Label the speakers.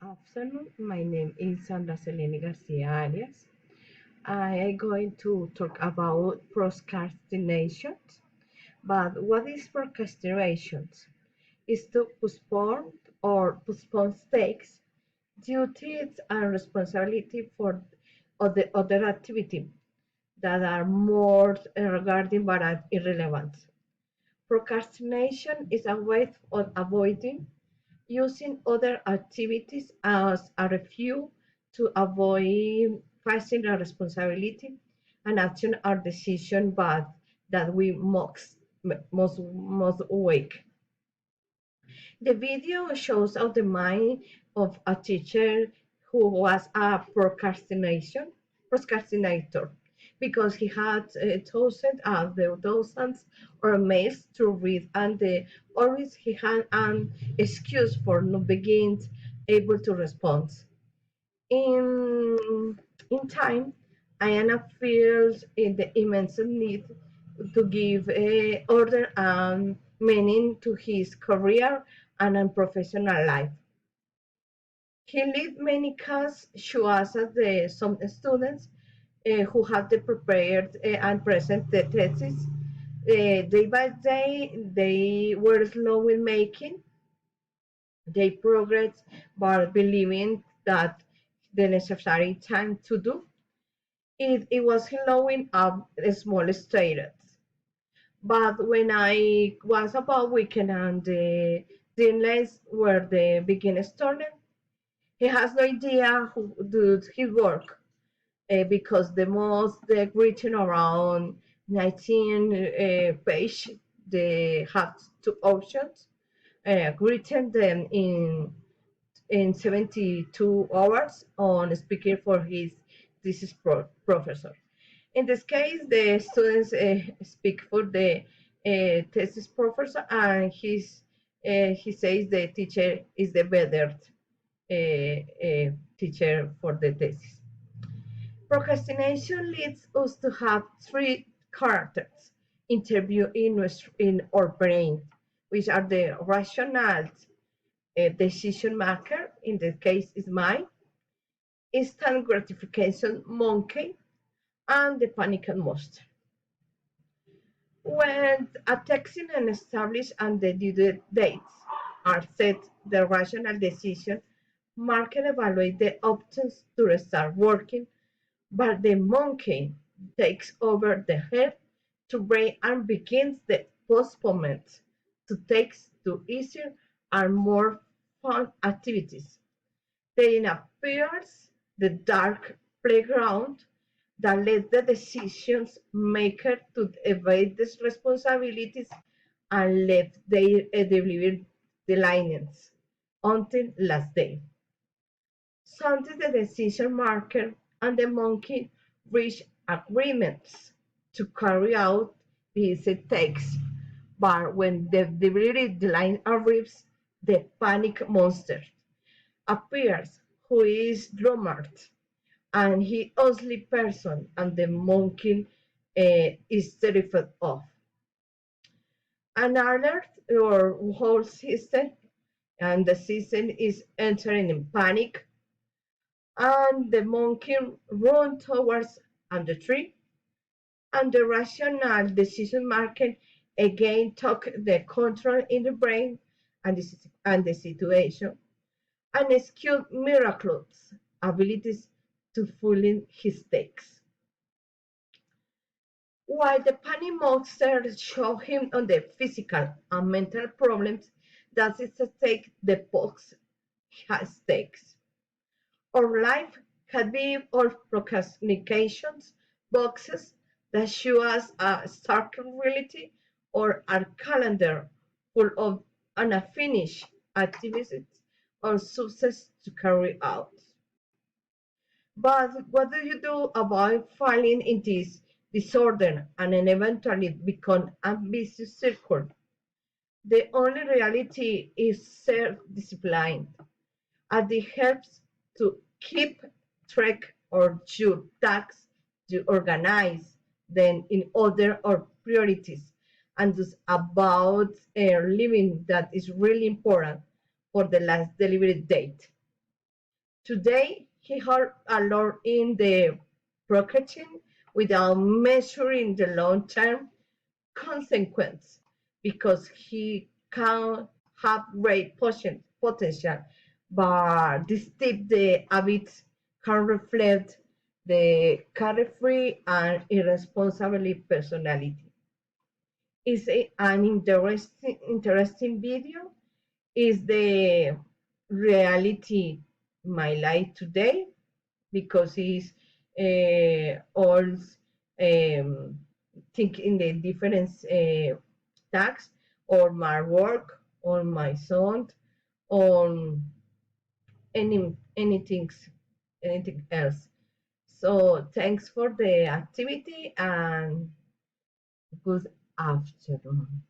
Speaker 1: Afternoon. My name is Sandra Selene Garcia Arias. I am going to talk about procrastination. But what is procrastination? Is to postpone tasks, duties, and responsibility for other activity that are more regarding but are irrelevant. Procrastination is a way of avoiding using other activities as a refuge to avoid facing a responsibility and action or decision but that we must wake. The video shows how the mind of a teacher who was a procrastinator because he had thousands or mails to read and always he had an excuse for not being able to respond. In, in time, Ayana feels the immense need to give order and meaning to his career and professional life. He led many cases, show us as some students who have prepared and present the thesis. Day by day, they were slow in making they progress, but believing that the necessary time to do it was slowing up small stages. But when I was about weekend and the deadlines were the beginning started, he has no idea who does his work because the most the written around 19 page they have two options written them in 72 hours on speaking for his thesis professor. In this case, the students speak for the thesis professor, and he says the teacher is the better teacher for the thesis. Procrastination leads us to have three characters interview in our brain, which are the rational decision maker, in this case is mine, instant gratification monkey, and the panic monster. When a texting and established and the due dates are set, the rational decision marker evaluate the options to start working, but the monkey takes over the head to brain and begins the postponement to take to easier and more fun activities. Then appears the dark playground that lets the decisions maker to evade these responsibilities and let their deliver the lines until last day. Sometimes the decision maker and the monkey reach agreements to carry out these takes, but when the delivery deadline arrives, the panic monster appears, who is drummed, and he ugly person, and the monkey is terrified of. An alert or whole system, and the system is entering in panic, and the monkey run towards and the tree, and the rational decision maker again took the control in the brain and the situation and skilled miraculous abilities to fulfill his takes. While the panic monster show him on the physical and mental problems that is to take the box has takes. Our life can be all procrastinations boxes that show us a stark reality or a calendar full of unfinished activities or success to carry out. But what do you do about falling in this disorder and then eventually become a vicious circle? The only reality is self-discipline, and it helps to keep track of your tasks, to organize them in order or priorities, and just about living that is really important for the last delivery date. Today, he had a lot in the procreation without measuring the long-term consequence because he can have great potential, but this tip the habits can reflect the carefree and irresponsible personality. Is an interesting video. Is the reality my life today because he's all think in the different tasks or my work or my son on anything anything else. So thanks for the activity and good afternoon.